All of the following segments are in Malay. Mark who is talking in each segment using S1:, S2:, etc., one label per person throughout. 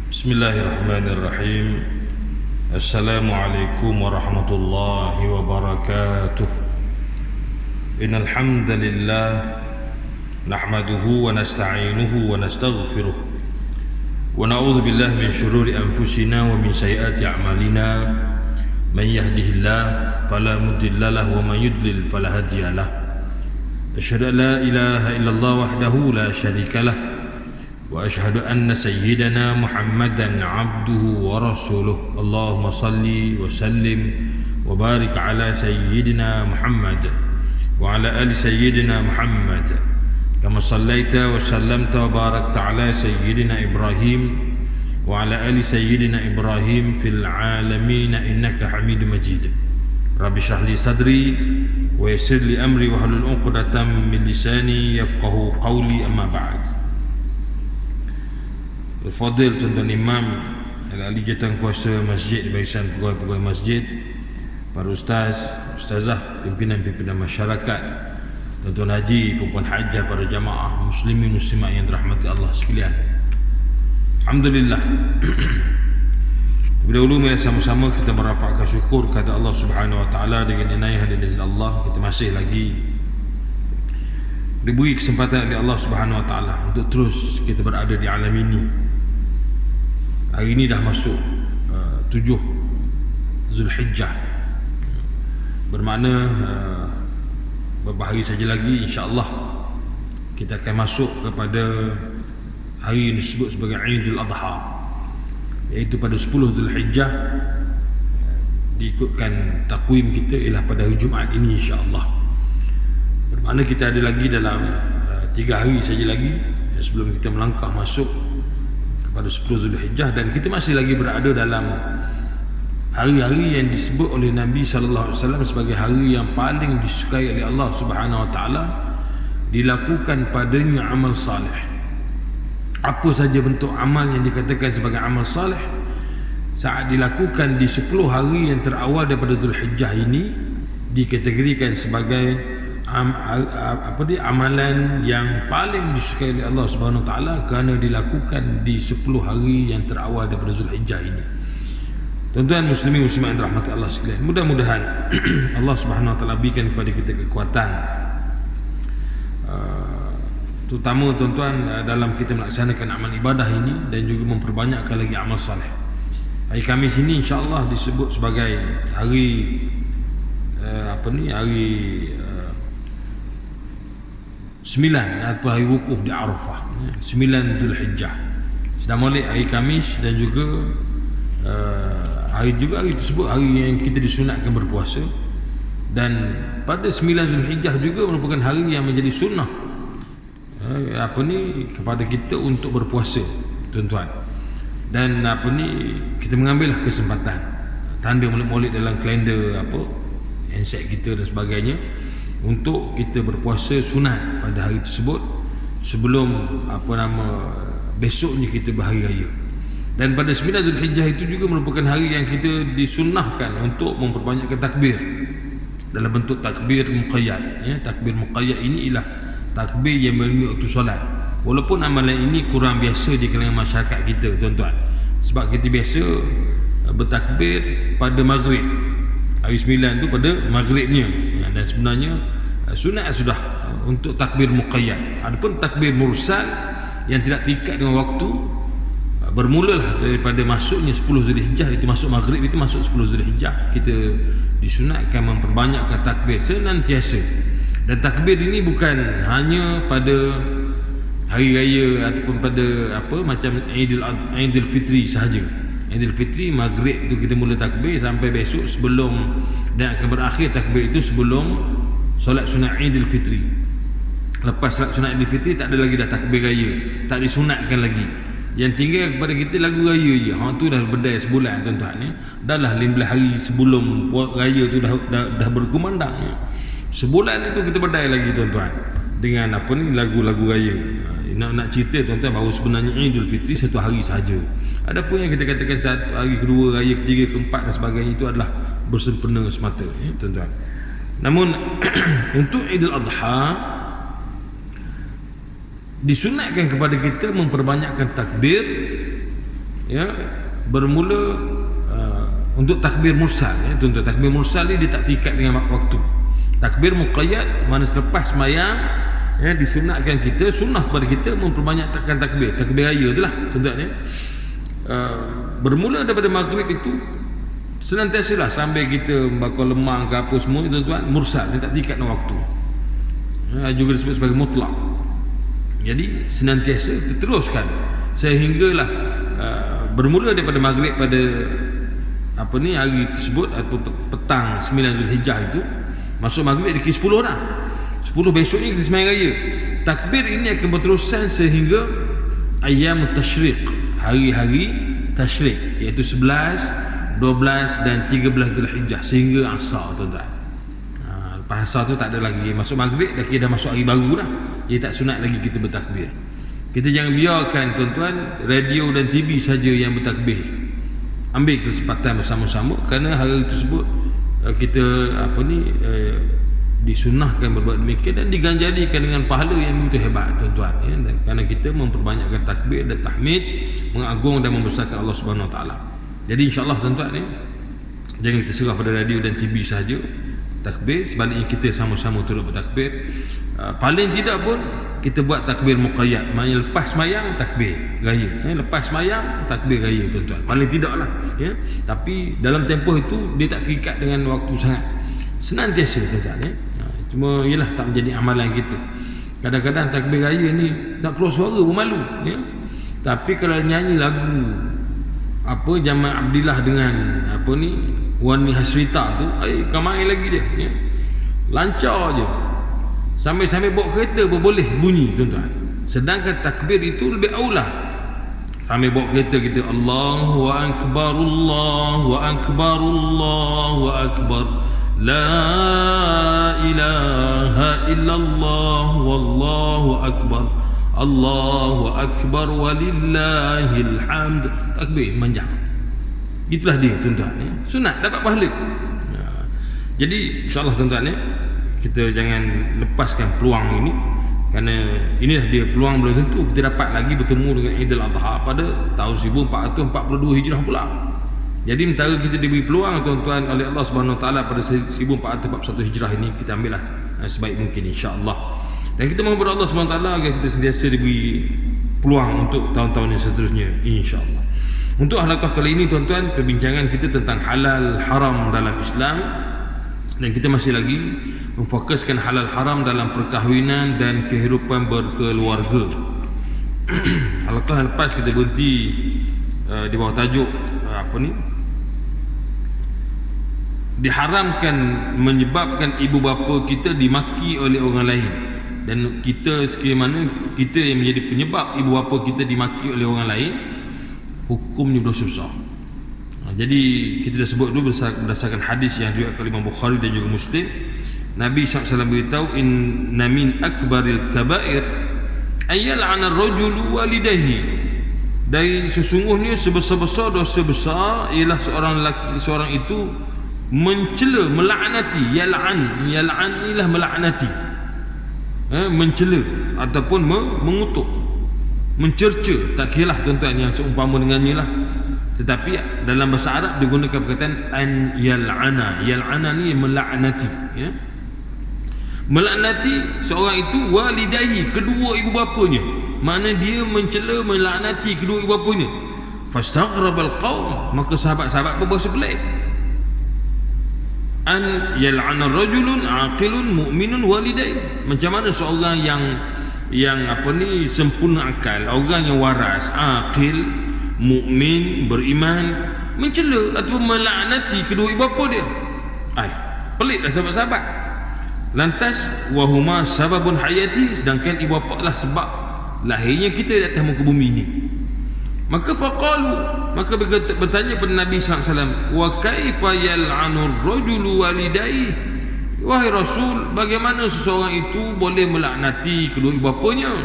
S1: Bismillahirrahmanirrahim. Assalamualaikum warahmatullahi wabarakatuh. Innal hamdalillah nahmaduhu wa nasta'inuhu wa nastaghfiruh wa na'udzu billahi min shururi anfusina wa min sayyiati a'malina. Man yahdihillahu fala mudilla lahu wa man yudlil fala hadiya lahu. Asyhadu an la ilaha illallah wahdahu la syarika lahu وأشهد أن سيدنا محمدا عبده ورسوله. اللهم صل وسلم وبارك على سيدنا محمد وعلى آل سيدنا محمد كما صليت وسلمت وباركت على سيدنا إبراهيم وعلى آل سيدنا إبراهيم في العالمين إنك حميد مجيد. رب اشرح لي صدري ويسر لي أمري واحلل عقدة من لساني يفقهوا قولي. أما بعد. Al-Fadil Tuan-Tuan Imam, Al-Ali Jatan Kuasa Masjid di barisan pegawai-pegawai masjid, para ustaz, ustazah, pimpinan-pimpinan masyarakat, tuan-tuan haji, perempuan hajah, para jamaah muslimin muslimat yang dirahmati Allah sekalian. Alhamdulillah. Terlebih dahulu mari sama-sama kita merapatkan syukur kepada Allah Subhanahu Wa Taala dengan inayah dan izin Allah. Kita masih lagi diberi kesempatan oleh Allah Subhanahu Wa Taala untuk terus kita berada di alam ini. Hari ini dah masuk 7 Zulhijjah, bermakna beberapa hari saja lagi insya-Allah kita akan masuk kepada hari yang disebut sebagai Aidil Adha, iaitu pada 10 Zulhijjah. Diikutkan takwim kita ialah pada hari Jumaat ini insya-Allah. Bermakna kita ada lagi dalam 3 hari saja lagi sebelum kita melangkah masuk pada 10 Zulhijjah, dan kita masih lagi berada dalam hari-hari yang disebut oleh Nabi sallallahu alaihi wasallam sebagai hari yang paling disukai oleh Allah Subhanahu Wa Taala dilakukan padanya amal saleh. Apa saja bentuk amal yang dikatakan sebagai amal saleh, saat dilakukan di 10 hari yang terawal daripada Zulhijjah ini dikategorikan sebagai amalan yang paling disukai oleh Allah Subhanahu Wa Taala kerana dilakukan di 10 hari yang terawal daripada Zulhijjah ini. Tuan-tuan muslimin muslimat yang dirahmati Allah sekalian, mudah-mudahan Allah Subhanahu Wa Taala berikan kepada kita kekuatan, terutama tuan-tuan dalam kita melaksanakan amal ibadah ini dan juga memperbanyakkan lagi amal saleh. Hari Khamis ini insya-Allah disebut sebagai hari hari 9 atau hari wukuf di Arafah, 9 Zulhijjah. Sedang molek hari Khamis dan juga hari tersebut hari yang kita disunatkan berpuasa, dan pada 9 Zulhijjah juga merupakan hari yang menjadi sunnah kepada kita untuk berpuasa, tuan-tuan. Dan kita mengambillah kesempatan, tanda molek-molek dalam kalender handset kita dan sebagainya, untuk kita berpuasa sunat pada hari tersebut sebelum besoknya kita berhari raya. Dan pada 9 Zulhijjah itu juga merupakan hari yang kita disunnahkan untuk memperbanyakkan takbir dalam bentuk takbir muqayyad. Takbir muqayyad ini ialah takbir yang beri waktu solat. Walaupun amalan ini kurang biasa di kalangan masyarakat kita, tuan-tuan, sebab kita biasa bertakbir pada maghrib. Hari 9 tu pada maghribnya, dan sebenarnya sunat sudah untuk takbir muqayyad. Adapun takbir mursal yang tidak terikat dengan waktu, bermulalah daripada masuknya 10 Zulhijjah, itu masuk maghrib, itu masuk 10 Zulhijjah, kita disunatkan memperbanyakkan takbir senantiasa. Dan takbir ini bukan hanya pada hari raya ataupun pada macam Aidil Fitri sahaja. Aidil Fitri maghrib tu kita mula takbir sampai besok, sebelum, dan akan berakhir takbir itu sebelum solat sunat Aidil Fitri. Lepas solat sunat Aidil Fitri tak ada lagi dah takbir raya, tak disunatkan lagi. Yang tinggal kepada kita lagu raya je. Tu dah berdaya sebulan, tuan-tuan. Dah lah 15 hari sebelum raya tu dah berkumandang. Sebulan itu kita berdaya lagi, tuan-tuan, dengan lagu-lagu raya. Nak cerita, tuan-tuan, bahawa sebenarnya Aidil Fitri satu hari sahaja. Adapun yang kita katakan satu hari kedua, raya ketiga, keempat dan sebagainya, itu adalah bersempena semata, tuan-tuan. Namun untuk Aidil Adha disunatkan kepada kita memperbanyakkan takbir ya, bermula untuk takbir mursal, ya, tuan-tuan. Takbir mursal ni dia tak terikat dengan waktu. Takbir muqayyad mana selepas sembahyang, ya, disunatkan kita, sunnah kepada kita memperbanyakkan takbir raya itulah, tuan-tuan, ya. Bermula daripada maghrib itu senantiasalah sampai kita bakar lemang ke apa semua, tuan-tuan, mursal, dia tak terikat dengan waktu, ya, juga disebut sebagai mutlak. Jadi senantiasa kita teruskan sehinggalah bermula daripada maghrib pada hari tersebut atau petang 9 Zulhijjah itu, masuk maghrib di 10 dah. 10 besoknya kita sembahyang raya. Takbir ini akan berterusan sehingga ayyam tasyriq, hari-hari tasyriq, iaitu 11, 12 dan 13 Zulhijjah sehingga asar, tuan-tuan. Lepas asar tu tak ada lagi, masuk maghrib dah masuk hari baru dah. Jadi tak sunat lagi kita bertakbir. Kita jangan biarkan, tuan-tuan, radio dan TV saja yang bertakbir. Ambil kesempatan bersama-sama, kerana hari tersebut kita disunnahkan berbuat demikian dan diganjarikan dengan pahala yang begitu hebat, tuan-tuan, ya, kerana kita memperbanyakkan takbir dan tahmid, mengagung dan membesarkan Allah Subhanahu Wa Taala. Jadi insya-Allah, tuan-tuan, ya, jangan kita serah pada radio dan TV saja takbir, sebaliknya kita sama-sama turut bertakbir. Paling tidak pun kita buat takbir muqayyad, maknanya lepas sembahyang takbir raya, ya, lepas sembahyang takbir raya, tuan-tuan, paling tidaklah, ya. Tapi dalam tempoh itu dia tak terikat dengan waktu sangat, senantiasa, tuan-tuan, ya. Cuma ialah tak menjadi amalan kita. Kadang-kadang takbir raya ni nak keluar suara pun malu, ya. Tapi kalau nyanyi lagu Jamal Abdillah dengan Wani Hasrita tu, kamai lagi dia, ya. Lancar je, sampai-sampai bawa kereta pun boleh bunyi, tuan-tuan. Sedangkan takbir itu lebih aula. Sampai bawa kereta kita Allahu Akbar, Allahu Akbar, Allahu Akbar, La ilaha illallah, Wallahu Akbar, Allahu Akbar, walillahil hamd. Takbir panjang. Itulah dia, tuan-tuan, ya. Sunat, dapat pahala. Jadi insya-Allah, tuan-tuan, ya, kita jangan lepaskan peluang ini, kerana inilah dia peluang belum tentu kita dapat lagi bertemu dengan Aidil Adha pada tahun 1442 Hijrah pula. Jadi mentara kita diberi peluang, tuan-tuan, oleh Allah Subhanahu Wa Taala pada 1441 Hijrah ini, kita ambillah sebaik mungkin, insya-Allah. Dan kita mohon kepada Allah Subhanahu Wa Taala agar kita sentiasa diberi peluang untuk tahun-tahun yang seterusnya, insya-Allah. Untuk halaqah kali ini, tuan-tuan, perbincangan kita tentang halal haram dalam Islam, dan kita masih lagi memfokuskan halal haram dalam perkahwinan dan kehidupan berkeluarga. Halaqah lepas kita berhenti di bawah tajuk diharamkan menyebabkan ibu bapa kita dimaki oleh orang lain, dan kita sekiranya kita yang menjadi penyebab ibu bapa kita dimaki oleh orang lain, hukumnya dosa besar. Jadi kita dah sebut dulu berdasarkan hadis yang diriwayatkan oleh Imam Bukhari dan juga Muslim, Nabi SAW beritahu, inna min akbaril kabair ayyal'ana ar-rajulu walidayhi, dari sesungguhnya sebesar-besar dosa besar ialah seorang itu mencela, melaknati. Yal'an ialah melaknati, mencela ataupun mengutuk, mencerca, tak kiralah, tuan-tuan, yang seumpama dengannya lah. Tetapi dalam bahasa Arab digunakan perkataan an yal'ana. Yal'ana ni melaknati, ya. Melaknati seorang itu walidayhi, kedua ibu bapanya. Mana dia mencela, melaknati kedua ibu bapanya. Fastaghrabal qaum, maka sahabat-sahabat pun berasa pelik. An yal'ana rajulun aqilun mu'minun walidayhi, macam mana seorang yang sempurna akal, orang yang waras, aqil, mukmin, beriman, mencela atau melaknati kedua ibu bapa dia. Peliklah sahabat-sahabat. Lantas wahuma sababun hayati, sedangkan ibu bapa lah sebab lahirnya kita di atas muka bumi ini. Maka bertanya kepada Nabi SAW, wa kaifa yal'anu ar-rajulu walidayhi, wahai Rasul, bagaimana seseorang itu boleh melaknati kedua ibu bapanya?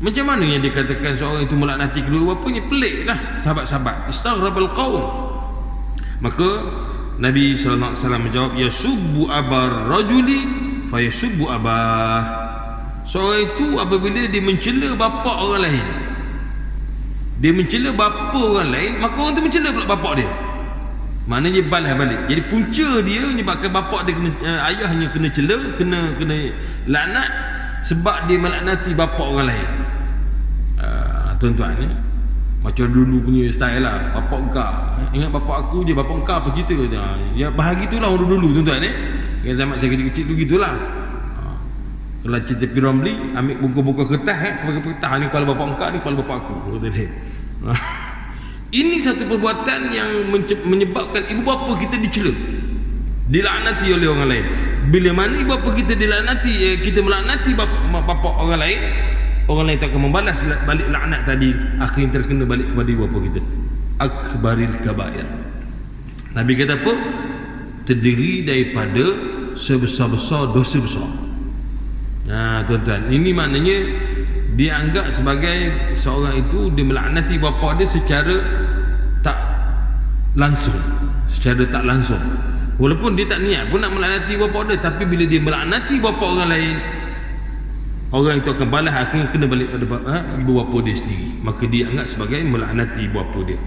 S1: Macam mana yang dikatakan seorang itu melaknati kedua ibu bapanya? Peliklah sahabat-sahabat. Istaghrabal qaum. Maka Nabi SAW menjawab, yasubbu abar rajuli fa yasubbu abah. Seorang itu apabila dia mencela bapa orang lain, dia mencela bapa orang lain, maka orang tu mencela pula bapak dia. Maknanya balas balik. Jadi punca dia menyebabkan bapak dia ayahnya kena cela, kena laknat sebab dia melaknati bapak orang lain. Tuan-tuan, macam dulu punya style lah, bapak engkau. Ingat bapak aku je, bapak engkau apa cerita ke? Ya bahagi itulah orang dulu, tuan-tuan. Yang zaman saya kecil-kecil tu gitulah. Kalau cerita P. Ramlee, ambil buku-buku kertas, bagi kertas ni kepala bapak engkau, ni kepala bapak aku. Ini satu perbuatan yang menyebabkan ibu bapa kita dicela, dilaknati oleh orang lain. Bila mana ibu bapa kita dilaknati, kita melaknati bapa orang lain tak akan membalas balik laknat tadi, akhirnya terkena balik kepada ibu bapa kita. Akbaril kabair. Nabi kata apa? Terdiri daripada sebesar-besar dosa besar. Tuan-tuan, ini maknanya dia anggap sebagai seorang itu dia melaknati bapa dia secara tak langsung, walaupun dia tak niat pun nak melaknati bapa dia, tapi bila dia melaknati bapa orang lain, orang itu akan balas, akhirnya kena balik pada ibu bapa dia sendiri, maka dia anggap sebagai melaknati ibu bapa dia.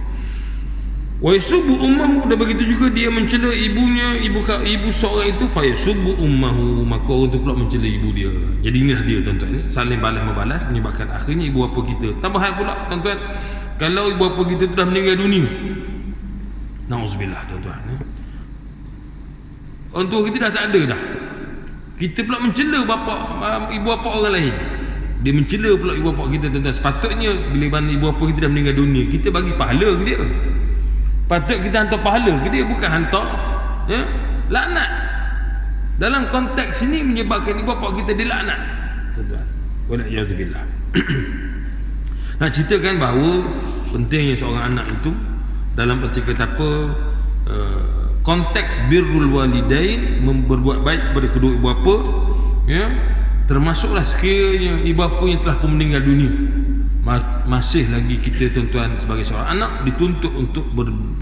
S1: Wa yasubbu ummahu, dan begitu juga dia mencela ibunya, ibu seorang itu, fa yasubbu ummahu, maka orang itu pula mencela ibu dia. Jadi inilah dia, tuan-tuan, saling balas membalas, menyebabkan akhirnya ibu bapa kita. Tambahan pula, tuan-tuan, kalau ibu bapa kita sudah meninggal dunia, na'udzubillah, tuan-tuan, orang tua kita dah tak ada dah, kita pula mencela ibu bapa orang lain. Dia mencela pula ibu bapa kita, tuan-tuan. Sepatutnya bila mana ibu bapa kita dah meninggal dunia, kita bagi pahala ke dia. Patut kita hantar pahala ke dia, bukan hantar laknat. Dalam konteks ini menyebabkan ibu bapa kita dilaknat, tuan-tuan. Wala'iyadzubillah. Nak ceritakan bahawa pentingnya seorang anak itu dalam erti kata apa, konteks birrul walidain, berbuat baik kepada kedua ibu bapa, termasuklah sekiranya ibu bapa yang telah pun meninggal dunia, masih lagi kita, tuan-tuan, sebagai seorang anak dituntut untuk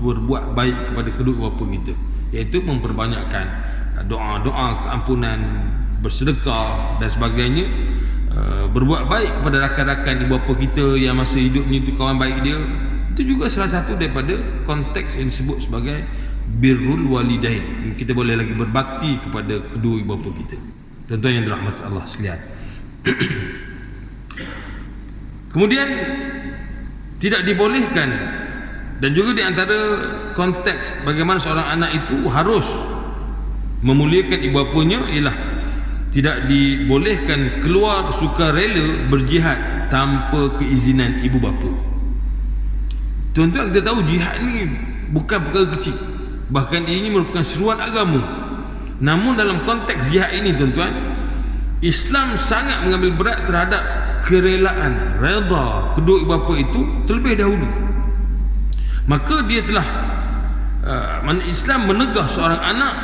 S1: berbuat baik kepada kedua ibu bapa kita, iaitu memperbanyakkan doa-doa keampunan, bersedekah dan sebagainya, berbuat baik kepada rakan-rakan ibu bapa kita yang masih hidupnya itu kawan baik dia. Itu juga salah satu daripada konteks yang disebut sebagai birrul walidain. Kita boleh lagi berbakti kepada kedua ibu bapa kita, tuan-tuan yang dirahmati Allah sekalian. Kemudian tidak dibolehkan, dan juga di antara konteks bagaimana seorang anak itu harus memuliakan ibu bapanya ialah tidak dibolehkan keluar sukarela berjihad tanpa keizinan ibu bapa. Tuan-tuan, kita tahu jihad ni bukan perkara kecil, bahkan ini merupakan seruan agama. Namun dalam konteks jihad ini, tuan-tuan, Islam sangat mengambil berat terhadap kerelaan, redha kedua ibu bapa itu terlebih dahulu. Maka dia telah Islam menegah seorang anak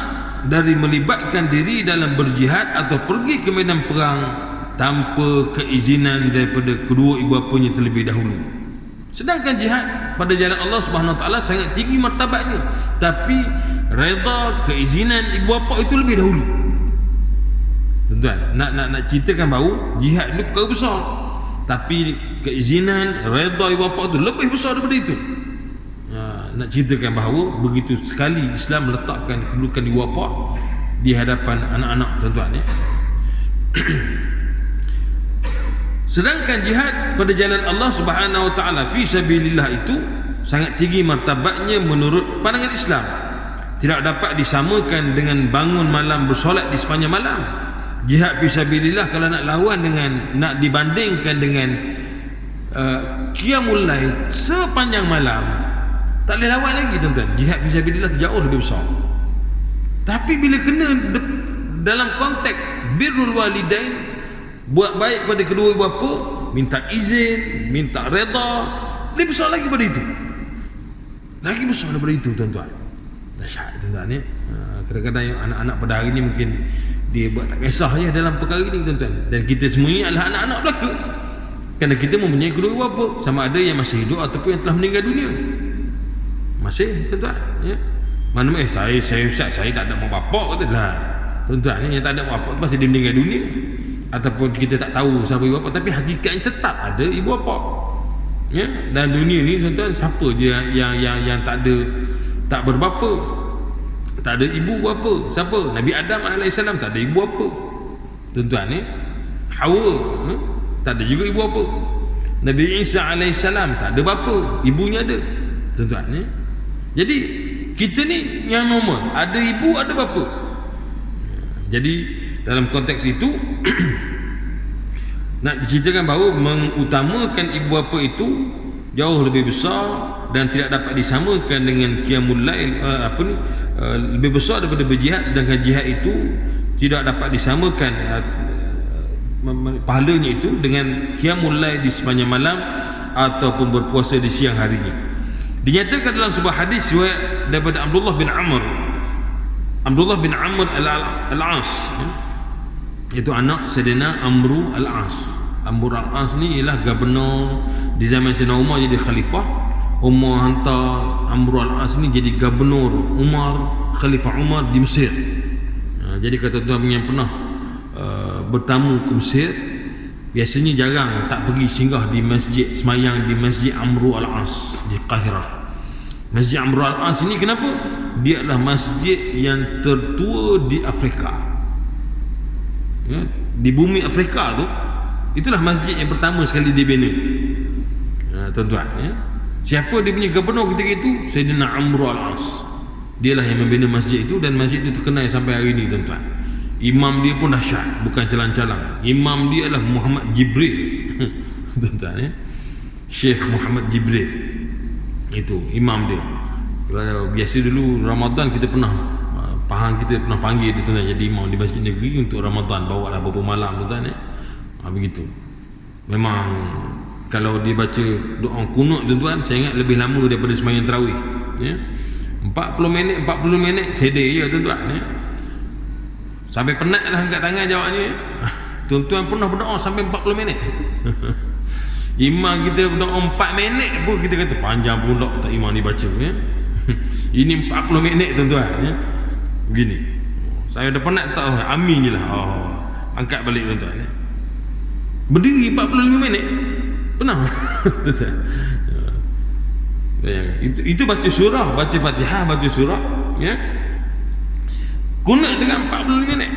S1: dari melibatkan diri dalam berjihad atau pergi ke medan perang tanpa keizinan daripada kedua ibu bapanya terlebih dahulu. Sedangkan jihad pada jalan Allah Subhanahu Wa Taala sangat tinggi martabatnya, tapi redha keizinan ibu bapa itu lebih dahulu. Tuan-tuan, nak ceritakan bahawa jihad itu perkara besar, tapi keizinan redha ibu bapa itu lebih besar daripada itu. Nak ceritakan bahawa begitu sekali Islam meletakkan kedudukan ibu bapa di hadapan anak-anak, tuan-tuan, Sedangkan jihad pada jalan Allah Subhanahu Wa Taala fi sabilillah itu sangat tinggi martabatnya menurut pandangan Islam. Tidak dapat disamakan dengan bangun malam bersolat di sepanjang malam. Jihad fi sabilillah kalau nak lawan dengan, nak dibandingkan dengan qiyamul lail sepanjang malam, tak boleh lawan lagi, tuan-tuan. Jihad fi sabilillah jauh lebih besar. Tapi bila kena dalam konteks birrul walidain, buat baik pada kedua ibu bapa, minta izin, minta redha, lebih besar lagi daripada itu. Lagi besar daripada itu, tuan-tuan. Dahsyat, tuan-tuan. Kadang-kadang yang anak-anak pada hari ini mungkin dia buat tak kisah je dalam perkara ini, tuan-tuan. Dan kita semua ini adalah anak-anak belaka, kerana kita mempunyai kedua ibu bapa, sama ada yang masih hidup ataupun yang telah meninggal dunia. Masih, tuan-tuan, mana saya Ustaz, saya tak ada mak bapak, katalah, tuan-tuan, yang tak ada mak bapak pasti dia meninggal dunia, ataupun kita tak tahu siapa ibu bapa, tapi hakikatnya tetap ada ibu bapa. Ya, dan dunia ni tuan-tuan, siapa je yang tak berbapa, tak ada ibu bapa? Siapa? Nabi Adam alaihissalam tak ada ibu bapa, tuan-tuan ni. Hawa tak ada juga ibu bapa. Nabi Isa alaihissalam tak ada bapa, ibunya ada, tuan-tuan ni. Jadi kita ni yang normal, ada ibu ada bapa. Jadi dalam konteks itu nak diceritakan bahawa mengutamakan ibu bapa itu jauh lebih besar dan tidak dapat disamakan dengan qiyamul lail, lebih besar daripada berjihad, sedangkan jihad itu tidak dapat disamakan pahalanya itu dengan qiyamul lail di sepanjang malam ataupun berpuasa di siang harinya. Dinyatakan dalam sebuah hadis riwayat daripada Abdullah bin Amr al-As, itu anak Sayyidina Amru al-As. Amru al-As ni ialah gubernur di zaman Sayyidina Umar jadi khalifah. Umar hantar Amru al-As ni jadi gubernur Khalifah Umar di Mesir. Jadi kata tuan yang pernah bertamu ke Mesir, biasanya jarang tak pergi singgah di masjid, semayang di Masjid Amru al-As di Qahirah. Masjid Amru al-As ini kenapa? Dia adalah masjid yang tertua di Afrika, ya, di bumi Afrika tu. Itulah masjid yang pertama sekali dibina, tuan-tuan, ya. Siapa dia punya gubernur ketika itu? Sayyidina Amru al-As. Dialah yang membina masjid itu, dan masjid itu terkenal sampai hari ini, tuan-tuan. Imam dia pun dahsyat, bukan calang-calang. Imam dia adalah Muhammad Jibril tuan-tuan, ya. Syekh Muhammad Jibril, itu imam dia. Biasa dulu Ramadan kita pernah kita pernah panggil dia, tuan-tuan, jadi imam di masjid negeri untuk Ramadan. Bawa lah beberapa malam, tuan-tuan, ya. Begitu. Memang kalau dia baca doa kunut, tuan-tuan, saya ingat lebih lama daripada sembahyang tarawih, ya. 40 minit sedih je, tuan-tuan, ya. Sampai penat lah angkat tangan jawabnya. Tuan-tuan pernah berdoa sampai 40 minit. Imam kita berdoa 4 minit pun kita kata panjang pula tak imam ni baca, ya. Ini 40 minit, tuan-tuan, ya. Begini. Saya dah penat tak, amin je lah. Angkat balik, tuan-tuan, ya. Berdiri 45 minit. Pernah. Tuan-tuan. Itu baca surah, baca Fatihah, baca surah, ya. Kunut dengan 45 minit.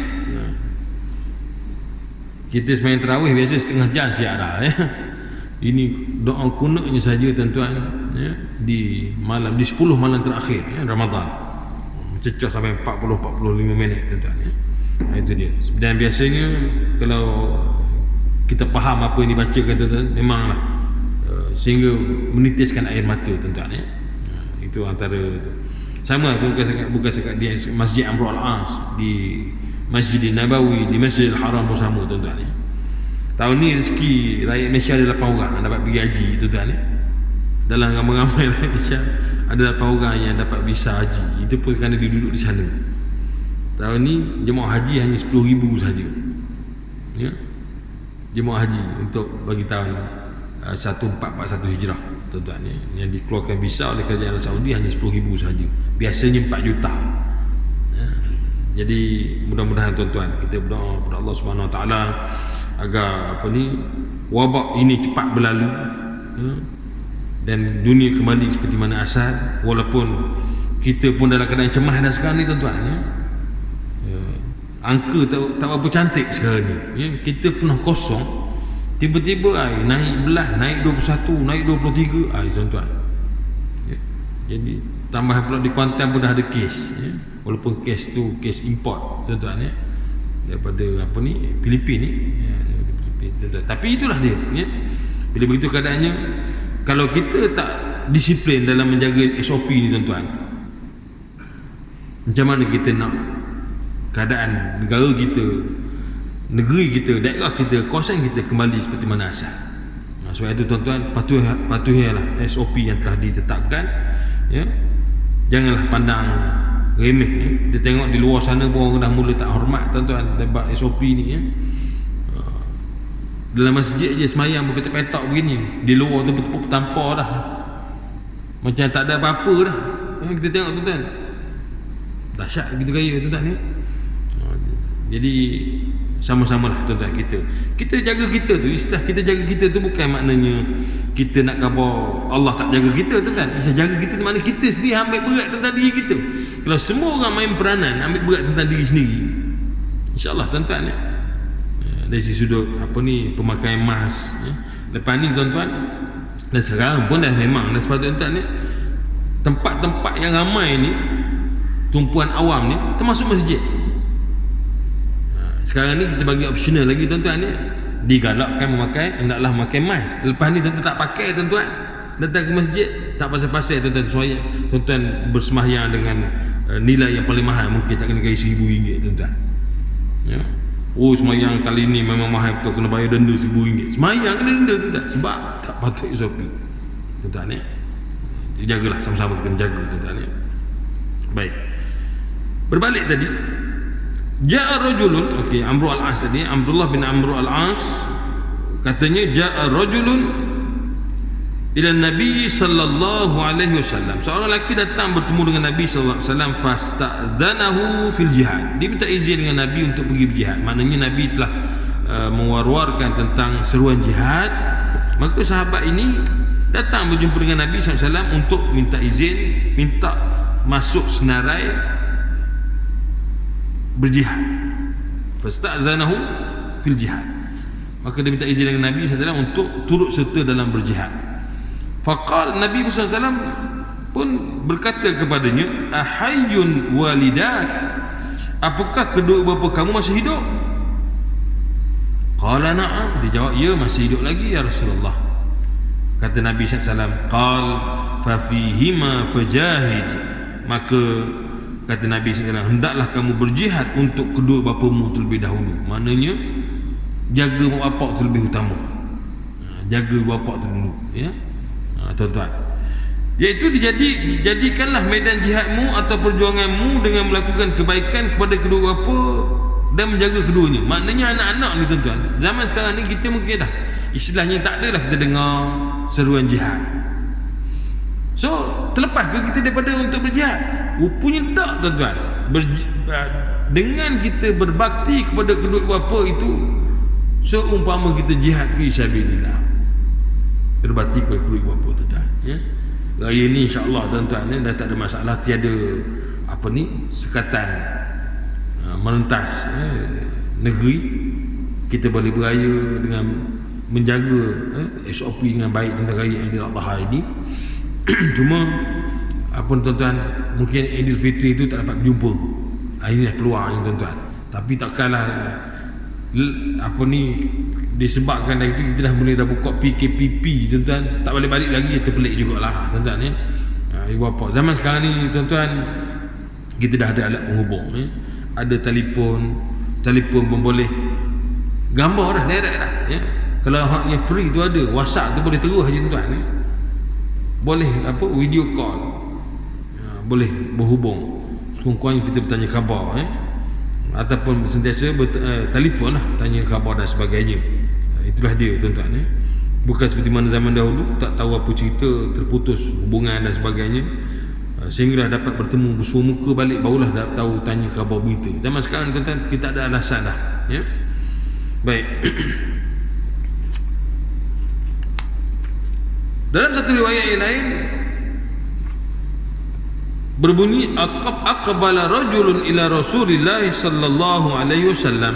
S1: Kita sembahyang tarawih biasa setengah jam siap dah, ya. Ini doa kunutnya saja, tuan-tuan, ya, di 10 malam terakhir, ya, Ramadan. Cecah sampai 40-45 minit, tuan-tuan, ya. Itu dia. Dan biasanya kalau kita faham apa yang dibacakan, tuan-tuan, memanglah sehingga menitiskan air mata, tuan-tuan, ya. Itu antara itu. Sama bukan sekat di Masjid Amru al-As, di Masjid Nabawi, di Masjidil Haram pun sama, tuan-tuan, ya. Tahun ni rezeki rakyat Malaysia ada 8 orang dapat pergi haji, tuan-tuan, ya. Dalam ramai-ramai rakyat Malaysia ada 8 orang yang dapat visa haji. Itu pun kerana dia duduk di sana. Tahun ni jemaah haji hanya 10,000 sahaja, ya. Jemaah haji untuk bagi tahun 1441 Hijrah, tuan-tuan, ya, yang dikeluarkan visa oleh kerajaan Saudi hanya 10,000 sahaja. Biasanya 4 juta, ya. Jadi mudah-mudahan, tuan-tuan, kita berdoa kepada Allah Subhanahu Wa Taala agar wabak ini cepat berlalu, ya, dan dunia kembali seperti mana asal. Walaupun kita pun dalam keadaan cemas dah sekarang ni, tuan-tuan, ya. Angka tak berapa cantik sekarang ni, ya. Kita pernah kosong, tiba-tiba naik belah, naik 21, naik 23, tuan-tuan, ya. Jadi tambah pula di Kuantan pun dah ada kes, ya. Walaupun kes tu kes import, tuan-tuan, ya, daripada Filipin ni, ya, Filipin, tuan-tuan. Tapi itulah dia, ya. Bila begitu keadaannya, kalau kita tak disiplin dalam menjaga SOP ni, tuan-tuan, macam mana kita nak keadaan negara kita, negeri kita, daerah kita, kawasan kita kembali seperti mana asal? Sebab itu, tuan-tuan, patuhilah SOP yang telah ditetapkan, ya. Janganlah pandang remeh, ya. Kita tengok di luar sana pun orang dah mula tak hormat, tuan-tuan, sebab SOP ni, ya. Dalam masjid je semayang berpetak-petak begini, di luar tu betul-betul tampar dah, macam tak ada apa-apa dah. Kita tengok, tuan-tuan, dahsyat gitu gaya, tuan-tuan, ya. Jadi sama-samalah tuan-tuan kita jaga kita tu, istilah kita jaga kita tu bukan maknanya kita nak khabar Allah tak jaga kita tuan-tuan. Istilah jaga kita tu makna kita sendiri ambil berat tentang diri kita. Kalau semua orang main peranan ambil berat tentang diri sendiri, insya-Allah tuan-tuan dari sudut pemakaian mask lepas ni tuan-tuan, dan sekarang pun dah memang dah sepatutnya tuan-tuan tempat-tempat yang ramai ni tumpuan awam ni termasuk masjid. Sekarang ni kita bagi optional lagi tuan-tuan digalakkan hendaklah memakai mask. Lepas ni tuan-tuan tak pakai, tuan-tuan datang ke masjid tak pasal-pasal tuan-tuan bersembahyang dengan nilai yang paling mahal, mungkin tak kena gaji RM1,000 tuan-tuan sembahyang kali ni memang mahal betul, kena bayar denda RM1,000. Sembahyang kena denda tuan-tuan sebab tak patut SOP tuan-tuan jagalah, sama-sama kita menjaga tuan-tuan baik. Berbalik tadi, ja'a rajulun, Amru al-As tadi, Abdullah bin Amru al-As katanya ja'a rajulun ila Nabi sallallahu alaihi wasallam, seorang lelaki datang bertemu dengan Nabi sallallahu alaihi wasallam, fasta'dzanahu fil jihad, dia minta izin dengan Nabi untuk pergi berjihad. Maknanya Nabi telah mewar-warkan tentang seruan jihad. Maka sahabat ini datang berjumpa dengan Nabi sallallahu alaihi wasallam untuk minta izin, minta masuk senarai berjihad. Fasta'dzanahu fil jihad, maka dia minta izin dengan Nabi sallallahu alaihi wasallam untuk turut serta dalam berjihad. Faqal, Nabi sallallahu alaihi wasallam pun berkata kepadanya, ahayyun walidak, apakah kedua bapa kamu masih hidup? Qala na'am, dia jawab ya, masih hidup lagi ya Rasulullah. Kata Nabi sallallahu alaihi wasallam, qal fa fihima fajahid, maka kata Nabi SAW, hendaklah kamu berjihad untuk kedua bapamu terlebih dahulu. Maknanya jaga mak bapak tu lebih utama, jaga bapak tu dulu tuan-tuan. Iaitu dijadikanlah medan jihadmu atau perjuanganmu dengan melakukan kebaikan kepada kedua bapa dan menjaga keduanya. Maknanya anak-anak ni tuan-tuan, zaman sekarang ni kita mungkin dah istilahnya tak adalah kita dengar seruan jihad. So terlepas ke kita daripada untuk berjihad? Rupanya tak tuan-tuan. Dengan kita berbakti kepada kedua bapa itu seumpama kita jihad fi sabilillah, berbakti kepada kedua bapa tuan-tuan Raya ni insya-Allah tuan-tuan dah tak ada masalah, tiada sekatan merentas negeri. Kita boleh beraya dengan menjaga SOP dengan baik tentang raya Aidiladha ini. Cuma tuan-tuan, mungkin Aidilfitri itu tak dapat berjumpa. Ini dah peluang ni tuan-tuan. Tapi takkanlah disebabkan dari itu kita dah buka PKPP tuan-tuan, tak balik-balik lagi, terpelik jugalah tuan-tuan ibu bapa. Zaman sekarang ni tuan-tuan, kita dah ada alat penghubung ada telefon pun boleh gambar dah, direct dah Kalau hak yang free tu ada, WhatsApp tu boleh terus je tuan-tuan boleh video call, boleh berhubung, sekurang-kurangnya kita bertanya khabar ataupun sentiasa telefon lah, tanya khabar dan sebagainya. Itulah dia tuan-tuan bukan seperti mana zaman dahulu tak tahu apa cerita, terputus hubungan dan sebagainya, sehingga dah dapat bertemu bersua muka balik, barulah dah tahu tanya khabar berita. Zaman sekarang tuan-tuan kita ada alasan dah baik. Dalam satu riwayat yang lain berbunyi, aqbala rajulun ila Rasulillah sallallahu alaihi wasallam,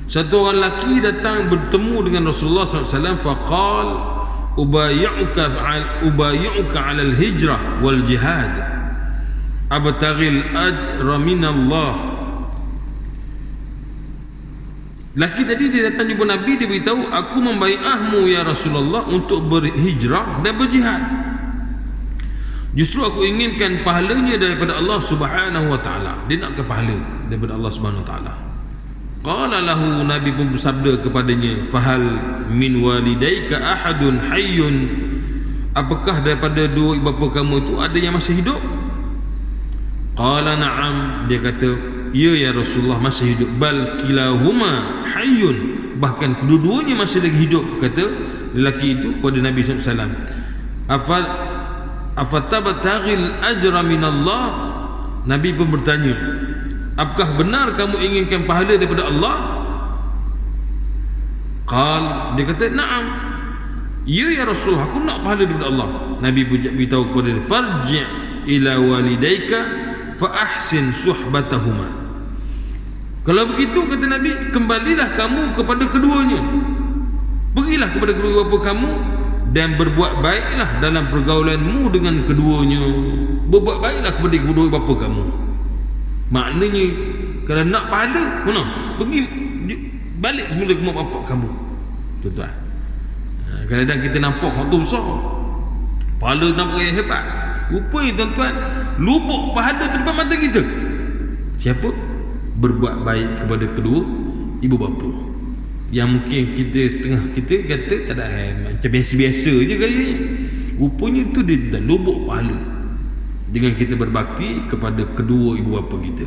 S1: satu orang lelaki datang bertemu dengan Rasulullah sallallahu alaihi wasallam, faqal ubayyuka 'ala al-hijrah wal jihad abtaghil ajra min Allah. Laki tadi dia datang jumpa Nabi, dia beritahu, aku membai'ahmu ya Rasulullah untuk berhijrah dan berjihad. Justru aku inginkan pahalanya daripada Allah Subhanahu wa taala. Dia nak ke pahala daripada Allah Subhanahu wa taala. Qala lahu, Nabi pun bersabda kepadanya, fahal min walidaika ahadun hayyun, apakah daripada dua ibu bapa kamu itu ada yang masih hidup? Qala na'am, dia kata ya Rasulullah, masih hidup. Bal kilahuma hayyun, bahkan kedua-duanya masih lagi hidup, kata lelaki itu kepada Nabi SAW. Afatabtaghil ajra minallah, Nabi pun bertanya, apakah benar kamu inginkan pahala daripada Allah? Qal, dia kata, na'am, ya Rasulullah, aku nak pahala daripada Allah. Nabi beritahu kepada dia, farji' ila walidayka fa ahsin suhbatahuma. Kalau begitu, kata Nabi, kembalilah kamu kepada keduanya, pergilah kepada kedua bapa kamu dan berbuat baiklah dalam pergaulanmu dengan keduanya. Berbuat baiklah kepada kedua bapa kamu. Maknanya, kalau nak pahala, mana? Pergi balik semula ke mak bapak kamu, tuan-tuan. Kadang-kadang kita nampak waktu besar, pahala nampak yang hebat, rupanya tuan-tuan lubuk pahala tu depan mata kita. Siapa? Berbuat baik kepada kedua ibu bapa. Yang mungkin kita setengah kita kata tak ada macam biasa-biasa je kayaknya, rupanya tu dia lubuk pahala dengan kita berbakti kepada kedua ibu bapa kita.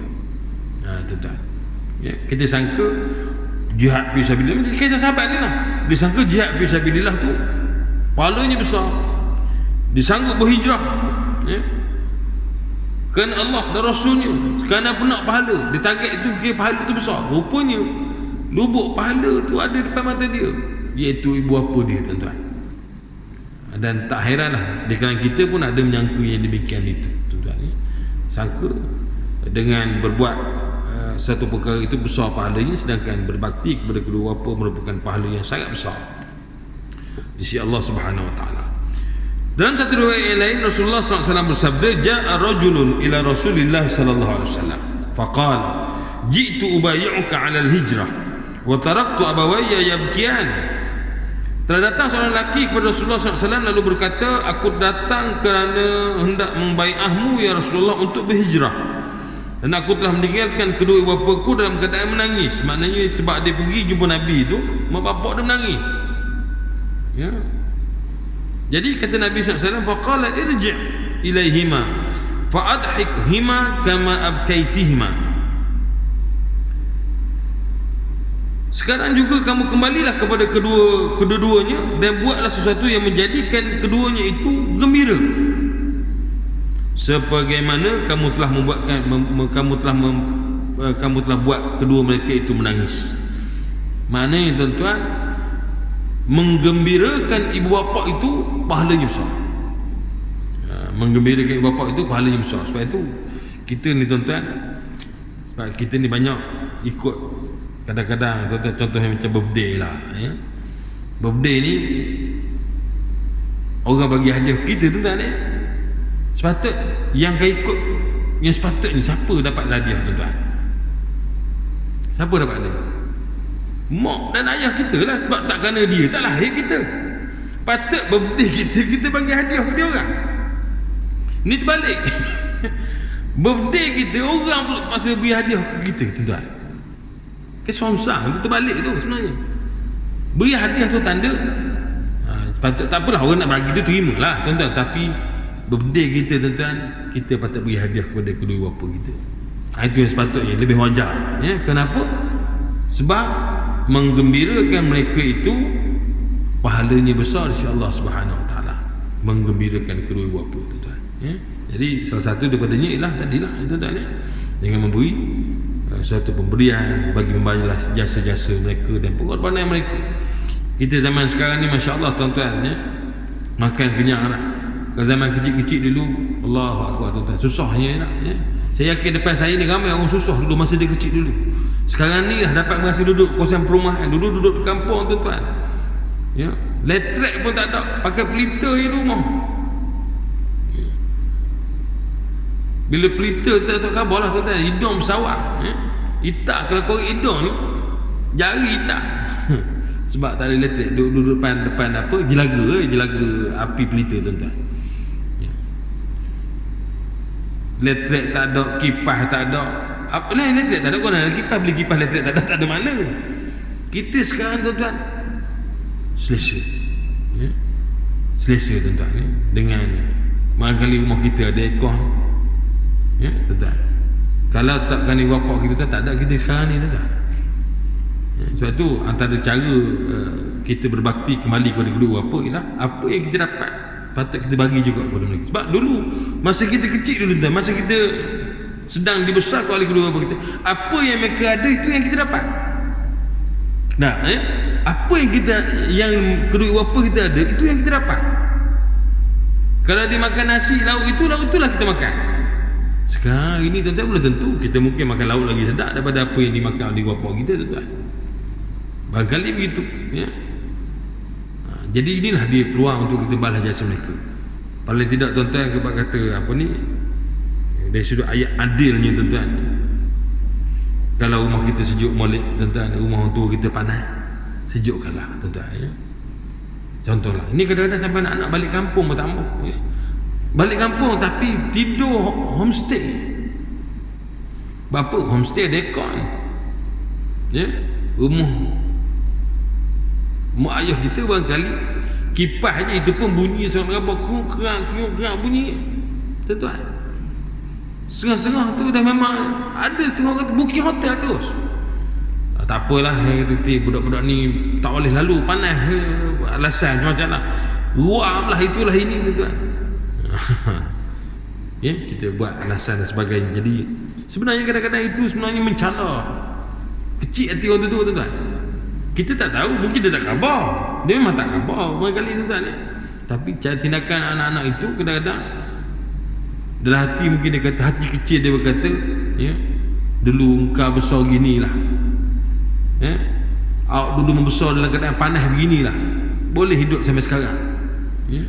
S1: Tuan-tuan, ya, kita sangka jihad fi sabilillah, macam kisah sahabat ni lah, dia sangka jihad fi sabilillah tu pahalanya besar, dia sanggup berhijrah, ya, kerana Allah dan Rasulnya, kerana apa nak pahala, dia target itu, kira pahala tu besar. Rupanya lubuk pahala tu ada depan mata dia, iaitu ibu bapa dia, tuan-tuan. Dan tak heranlah di kalangan kita pun ada menyangka yang demikian itu, tuan-tuan, ya. Sangka dengan berbuat satu perkara itu besar pahalanya, sedangkan berbakti kepada kedua bapa merupakan pahala yang sangat besar di sisi Allah Subhanahu Wa Taala. Dalam satu riwayat yang lain, Rasulullah SAW bersabda, ja'a rajulun ila Rasulillah sallallahu alaihi wasallam faqal ji'tu ubayyi'uka 'ala al-hijrah wa taraktu abawayya yabkiyan. Telah datang seorang lelaki kepada Rasulullah SAW lalu berkata, aku datang kerana hendak membai'ahmu ya Rasulullah untuk berhijrah, dan aku telah meninggalkan kedua ibu bapaku dalam keadaan menangis. Maknanya sebab dia pergi jumpa Nabi tu, mak bapak dia menangis, ya. Jadi kata Nabi SAW, faqala irji' ilaihima fa'adhikhima kama abkaitihima. Sekarang juga kamu kembalilah kepada kedua-duanya dan buatlah sesuatu yang menjadikan keduanya itu gembira, sebagaimana kamu telah buat kedua mereka itu menangis. Maknanya tuan-tuan, menggembirakan ibu bapa itu pahalanya besar. Menggembirakan ibu bapa itu pahalanya besar. Sebab itu kita ni tuan-tuan, sebab kita ni banyak ikut, kadang-kadang tuan-tuan, contohnya macam birthday lah, ya. Birthday ni orang bagi hadiah kita, tuan-tuan, ya. Sepatut yang ikut, yang sepatutnya siapa dapat hadiah, tuan-tuan? Siapa dapat hadiah? Mak dan ayah kita lah, sebab tak kerana dia tak lahir kita. Patut birthday kita bagi hadiah ke dia orang. Ni terbalik. Birthday kita, orang pula masa beri hadiah ke kita, tuan-tuan. Kesongsang tu terbalik tu sebenarnya. Beri hadiah tu tanda patut, tak apalah orang nak bagi tu terimalah, tuan-tuan. Tapi birthday kita, tuan-tuan, kita patut beri hadiah kepada kedua bapa kita. Itu yang sepatutnya, lebih wajar, ya. Kenapa? Sebab menggembirakan mereka itu pahalanya besar di sisi Allah Subhanahu Wa Taala. Menggembirakan kedua bapa, tuan-tuan, ya. Jadi salah satu daripadanya ialah tadilah, tuan-tuan, ya, dengan memberi suatu pemberian, bagi membalas jasa-jasa mereka dan pengorbanan mereka. Kita zaman sekarang ni, masya-Allah, tuan-tuan, ya, makan kenyang lah. Kalau zaman kecil-kecil dulu, Allahu Akbar, tuan-tuan, susahnya lah, ya. Saya yakin depan saya ni ramai orang susah dulu masa dia kecil dulu. Sekarang ni dah dapat merasa duduk kawasan perumahan, dulu duduk di kampung, tuan-tuan, ya. Elektrik pun tak ada, pakai pelita je rumah. Bila pelita tak sok khabar lah, tuan-tuan, hidung pesawat, ya. Itak, kalau korek hidung ni jari itak. Sebab tak ada elektrik, duduk depan apa, jelaga api pelita, tuan-tuan, ya. Elektrik tak ada, kipas tak ada. Apa lah elektrik tak ada, kau nak kipas, beli kipas elektrik tak ada mana. Kita sekarang, tuan-tuan, selesa, ya. Selesa, tuan-tuan, ya. Dengan barangkali rumah kita ada aircon, ya, tuan-tuan. Kalau takkan ibu bapa kita tak ada kita sekarang ni, tuan-tuan, ya. Sebab tu antara cara kita berbakti kembali kepada kedua bapa ialah apa yang kita dapat patut kita bagi juga kepada mereka. Sebab dulu masa kita kecil dulu, tuan, masa kita sedang dibesarkan oleh kedua bapa kita, apa yang mereka ada itu yang kita dapat. Nah, apa yang kedua ibu bapa kita ada, itu yang kita dapat. Kalau dia makan nasi, lauk itulah kita makan. Sekarang ini tuan-tuan, belum tentu kita mungkin makan lauk lagi sedap daripada apa yang dimakan oleh ibu bapa kita, tuan-tuan. Barangkali begitu, ya. Jadi inilah dia peluang untuk kita balas jasa mereka. Paling tidak tuan-tuan, kita kata apa ni, dari sudut ayat adilnya, tuan-tuan, kalau rumah kita sejuk molek, tuan-tuan, rumah orang tua kita panas, sejukkanlah, tuan-tuan, ya. Contohlah, ini kadang-kadang sampai anak-anak balik kampung pun tak mau, ya. Balik kampung tapi tidur homestay. Bapa homestay ada aircon, ya. Rumah mak ayah kita barangkali kipas je, itu pun bunyi sangat kerang bunyi, tuan-tuan. Setengah-setengah tu dah memang ada, setengah kata booking hotel terus. Tak apalah, kata budak-budak ni tak boleh lalu, panas, alasan macam-macam lah, ruam lah, itulah ini, tuan-tuan. Ya, kita buat alasan dan sebagainya. Jadi sebenarnya kadang-kadang itu sebenarnya mencela kecil hati orang tu, tuan-tuan. Kita tak tahu, mungkin dia tak khabar, dia memang tak khabar barangkali, tuan-tuan, ya. Tapi cara tindakan anak-anak itu kadang-kadang dalam hati, mungkin dia kata, hati kecil dia berkata, ya, dulu engkau besar ginilah, ya, awak dulu membesar dalam keadaan panas beginilah, boleh hidup sampai sekarang, ya.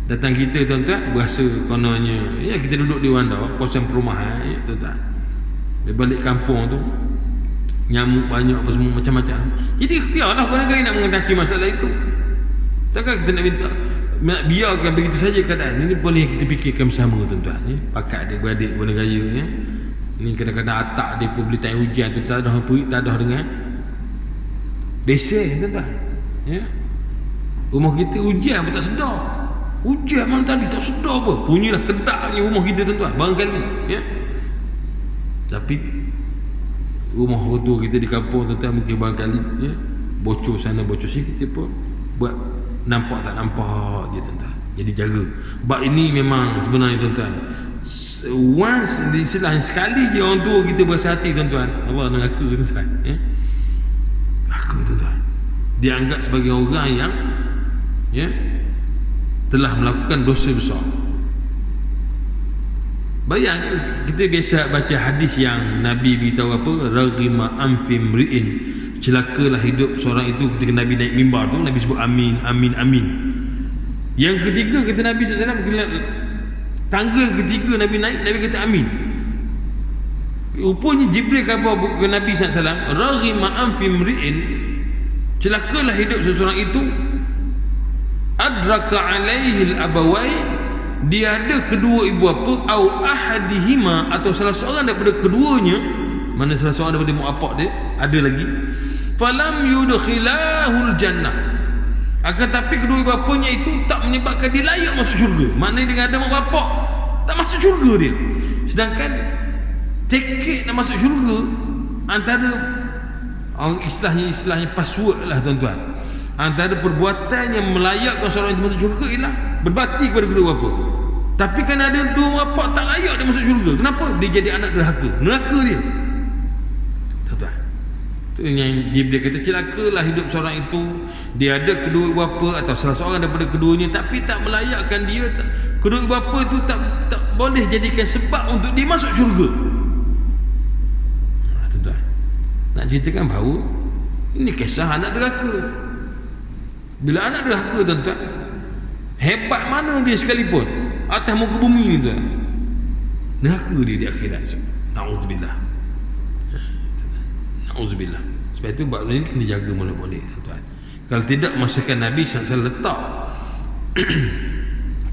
S1: Datang kita, tuan-tuan, berasa kononnya, ya, kita duduk di Wanda, kawasan perumahan, ya, tuan-tuan. Dia balik kampung tu nyamuk banyak apa semua macam-macam. Jadi ikhtiarlah kadang-kadang nak mengatasi masalah itu. Takkan kita nak minta, nak biarkan begitu saja keadaan ini? Boleh kita fikirkan bersama, tuan-tuan, ya. Pakat adik-beradik guna gaya, ya. Ini kadang-kadang atak dia pun boleh tanya hujan, tuan-tuan, dah perik tadah dengan besen, tuan-tuan, ya. Rumah kita hujan pun tak sedar. Hujan malam tadi tak sedar apa, punyalah kedaknya rumah kita, tuan-tuan, barangkali, ya. Tapi rumah orang tua kita di kampung, tuan-tuan, mungkin barangkali, ya, bocor sana bocor sini, kita pun buat nampak tak nampak je, tuan-tuan. Jadi jaga. Bab ini memang sebenarnya, tuan-tuan, once istilahnya sekali je orang tua kita berasa hati, tuan-tuan, Allah neraka, tuan-tuan, ya. Neraka, tuan-tuan. Dia anggap sebagai orang yang, ya, telah melakukan dosa besar. Bayang, kita biasa baca hadis yang Nabi beritahu apa, raghima anfi mri'in, celakalah hidup seorang itu. Ketika Nabi naik mimbar tu, Nabi sebut amin, amin, amin. Yang ketiga kata Nabi SAW, tangga ketiga Nabi naik, Nabi kata amin. Rupanya Jibril khabar ke Nabi SAW, raghima anfi mri'in, celakalah hidup seseorang itu, adraka alaihi al-abawai, dia ada kedua ibu bapa, au ahadihima, atau salah seorang daripada keduanya, mana salah seorang daripada mak bapak dia ada lagi, falam yudkhilahul jannah, akan tapi kedua ibu bapanya itu tak menyebabkan dia layak masuk syurga. Maknanya dengan ada mak bapak tak masuk syurga dia. Sedangkan tiket nak masuk syurga, antara istilahnya password lah, tuan-tuan, antara perbuatan yang melayakkan seorang itu masuk syurga ialah berbakti kepada kedua bapa. Tapi kan ada dua bapa tak layak dia masuk syurga. Kenapa? Dia jadi anak derhaka, neraka dia, tuan-tuan. Itu yang Jibril kata, celakalah hidup seorang itu, dia ada kedua bapa atau salah seorang daripada keduanya, tapi tak melayakkan dia, kedua bapa itu tak boleh jadikan sebab untuk dia masuk syurga. Tuan-tuan, nak ceritakan bahawa ini kisah anak derhaka. Bila anak derhaka, tuan-tuan, hebat mana dia sekalipun atas muka bumi, tuan, neraka dia di akhirat. Na'udzubillah. Na'udzubillah. Sebab itu bab ini kena jaga molek-molek, tuan-tuan. Kalau tidak, masakan Nabi SAW letak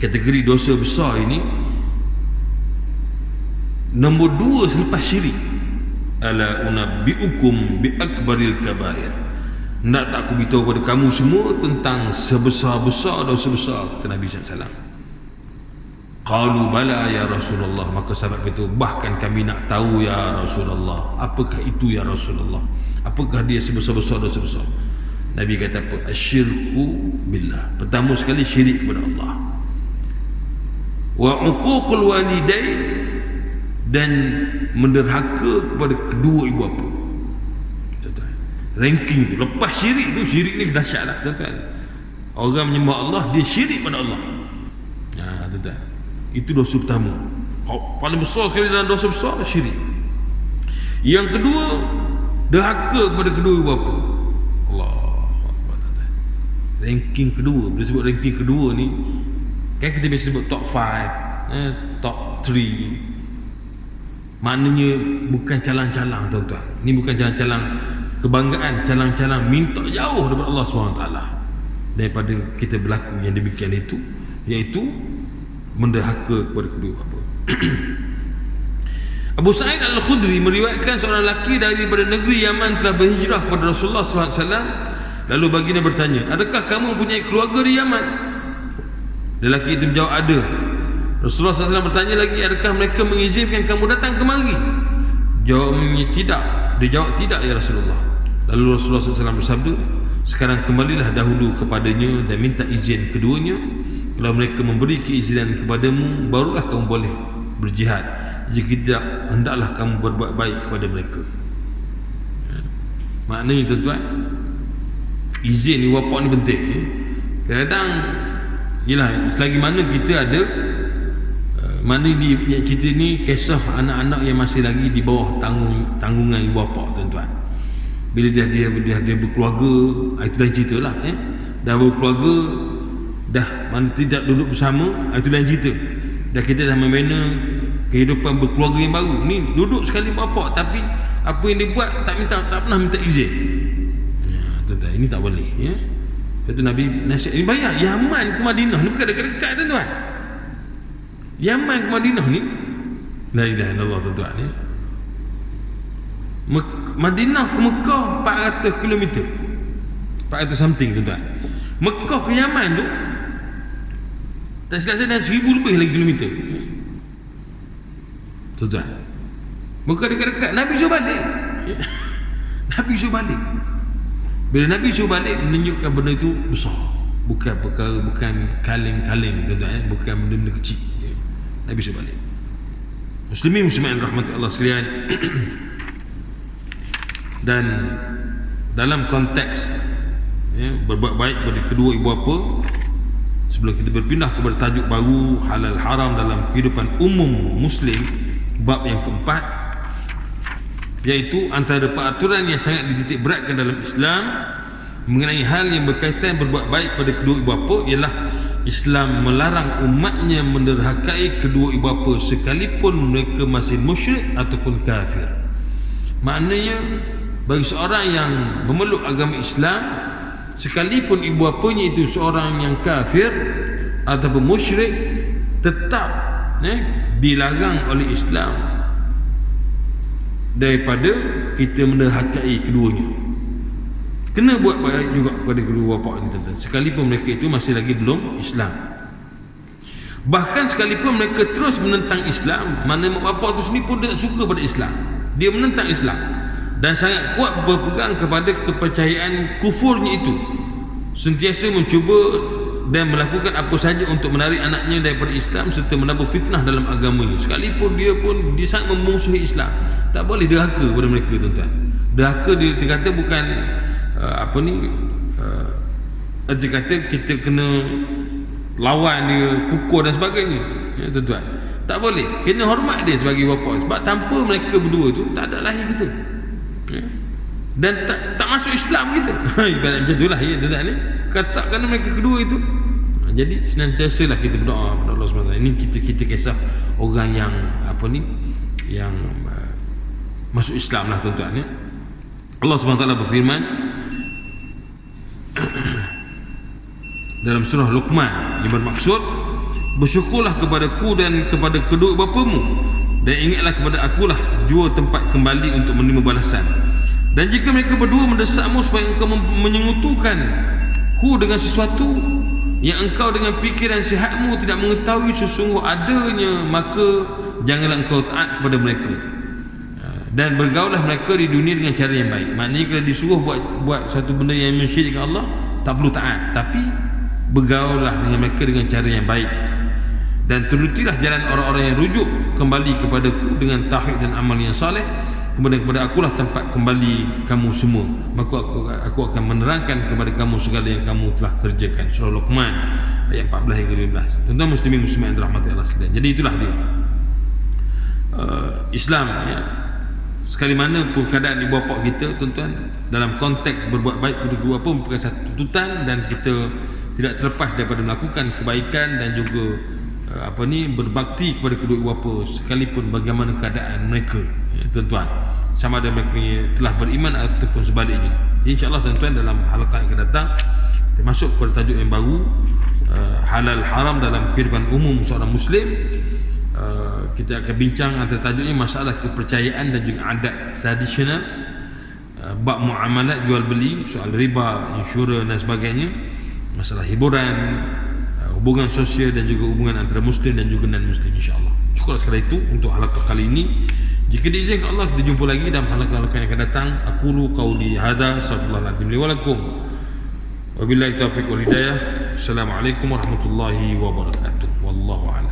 S1: kategori dosa besar ini nombor 2 selepas syirik. Ala unabbiukum bi akbaril kabair, nak tak aku beritahu kepada kamu semua tentang sebesar-besar dosa besar, kata Nabi SAW. Qalu bala ya Rasulullah, maka sahabat itu, bahkan kami nak tahu ya Rasulullah, apakah itu ya Rasulullah, apakah dia sebesar-besar dosa besar? Nabi kata apa? Asyirku billah, pertama sekali syirik kepada Allah, wa uququl walidain, dan menderhaka kepada kedua ibu bapa. ranking tu. Lepas syirik tu, syirik ni dahsyat lah tuan-tuan. Orang menyembah Allah, dia syirik pada Allah. Tuan-tuan, itu dosa pertama. Paling besar sekali dalam dosa besar, syirik. Yang kedua, derhaka kepada kedua ibu bapa. Allah, ranking kedua. Bila sebut ranking kedua ni, kan kita biasa sebut top 5, top 3. Maknanya bukan calang-calang tuan-tuan. Ini bukan calang-calang kebanggaan, calang-calang minta jauh daripada Allah SWT, daripada kita berlaku yang demikian itu, iaitu menderhaka kepada kedua bapa. Abu Sa'id Al-Khudri meriwayatkan seorang lelaki daripada negeri Yaman telah berhijrah kepada Rasulullah SAW. Lalu baginda bertanya, adakah kamu mempunyai keluarga di Yaman? Lelaki itu menjawab, ada. Rasulullah SAW bertanya lagi, adakah mereka mengizinkan kamu datang kemari? Jawabnya tidak. Dia jawab, tidak ya Rasulullah. Lalu Rasulullah SAW bersabda, sekarang kembalilah dahulu kepadanya dan minta izin keduanya. Kalau mereka memberi keizinan kepadamu, barulah kamu boleh berjihad. Jika tidak, hendaklah kamu berbuat baik kepada mereka. Maknanya tuan-tuan, izin ni wapak ni penting. Kadang-kadang yelah, selagi mana kita ada kita ni kisah anak-anak yang masih lagi di bawah tanggungan ibu bapa tuan-tuan. Bila dia berkeluarga, itu dah cerita lah. Dah berkeluarga, dah mana tidak duduk bersama, itu dah cerita. Dah kita dah membina kehidupan berkeluarga yang baru. Ni duduk sekali bapa, tapi apa yang dia buat tak pernah minta izin. Tuan-tuan, ini tak boleh. Itu Nabi nasihat. Ini bayar Yaman ke Madinah ni bukan dekat-dekat tuan-tuan. Yaman ke Madinah ni, la ilaha illallah tuan-tuan ni. Madinah ke Mekah 400 km, 400 something tuan-tuan. Mekah ke Yaman tu tak silap saya dah 1000 lebih lagi kilometer tuan-tuan. Bukan dekat-dekat. Nabi suruh balik. Nabi suruh balik. Bila Nabi suruh balik, menunjukkan benda itu besar, bukan perkara, bukan kaleng-kaleng tuan-tuan, bukan benda-benda kecil. Nabi suruh balik. Muslimin muslimat rahmati Allah sekalian. Dan dalam konteks berbuat baik kepada kedua ibu bapa, sebelum kita berpindah kepada tajuk baru, halal haram dalam kehidupan umum Muslim, bab yang keempat, iaitu antara peraturan yang sangat dititik beratkan dalam Islam mengenai hal yang berkaitan berbuat baik pada kedua ibu bapa, ialah Islam melarang umatnya menderhakai kedua ibu bapa sekalipun mereka masih musyrik ataupun kafir. Maknanya, bagi seorang yang memeluk agama Islam, sekalipun ibu bapanya itu seorang yang kafir ataupun musyrik, tetap dilarang oleh Islam daripada kita menderhakai keduanya. Kena buat baik juga kepada kedua bapa ini tuan-tuan, sekalipun mereka itu masih lagi belum Islam. Bahkan sekalipun mereka terus menentang Islam, mana mak bapa itu sendiri pun tak suka pada Islam, dia menentang Islam dan sangat kuat berpegang kepada kepercayaan kufurnya itu, sentiasa mencuba dan melakukan apa saja untuk menarik anaknya daripada Islam serta menabur fitnah dalam agamanya, sekalipun dia sangat memusuhi Islam. Tak boleh derhaka kepada mereka tuan-tuan. Derhaka dia kata bukan dia kata kita kena lawan dia, pukul dan sebagainya, tuan-tuan. Tak boleh. Kena hormat dia sebagai bapa, sebab tanpa mereka berdua tu tak ada lahir kita, dan tak masuk Islam kita. Ibarat macam itulah tuan-tuan ni. Katakan mereka kedua itu. Jadi senantiasalah kita berdoa kepada Allah SWT. Ini kita kisah orang yang yang masuk Islam lah tuan-tuan ya. Allah SWT berfirman dalam surah Luqman yang bermaksud, bersyukurlah kepadaku dan kepada kedua bapamu, dan ingatlah kepada akulah jua tempat kembali untuk menerima balasan. Dan jika mereka berdua mendesakmu supaya engkau menyengutukan ku dengan sesuatu yang engkau dengan fikiran sihatmu tidak mengetahui sesungguh adanya, maka janganlah engkau taat kepada mereka, dan bergaulah mereka di dunia dengan cara yang baik. Maknanya kalau disuruh buat satu benda yang mensyirikkan Allah, tak perlu taat, tapi bergaulah dengan mereka dengan cara yang baik, dan turutilah jalan orang-orang yang rujuk kembali kepadaku dengan tauhid dan amal yang saleh, kepada akulah tempat kembali kamu semua, maka aku akan menerangkan kepada kamu segala yang kamu telah kerjakan. Surah Luqman ayat 14 hingga 15. Tuan-tuan muslimin muslimat yang dirahmati Allah sekalian, jadi itulah dia Islam ya. Sekali mana pun keadaan ibu bapa kita, tuan-tuan, dalam konteks berbuat baik kepada kedua bapa merupakan satu tuntutan, dan kita tidak terlepas daripada melakukan kebaikan dan juga berbakti kepada kedua ibu bapa sekalipun bagaimana keadaan mereka ya, tuan-tuan, sama ada mereka telah beriman ataupun sebaliknya. InsyaAllah tuan-tuan, dalam halaqah yang akan datang kita masuk kepada tajuk yang baru, halal haram dalam kehidupan umum seorang muslim. Kita akan bincang antara tajuknya masalah kepercayaan dan juga adat tradisional, bab muamalat jual beli, soal riba, insurans dan sebagainya, masalah hiburan, hubungan sosial dan juga hubungan antara muslim dan juga non muslim, insya-Allah. Cukuplah sekadar itu untuk halaqah kali ini. Jika diizinkan Allah, kita jumpa lagi dalam halaqah-halaqah yang akan datang. Aqulu qauli hadza, astaghfirullahaladzim li wa lakum. Wabillahi taufiq wal hidayah. Assalamualaikum warahmatullahi wabarakatuh. Wallahu a'lam.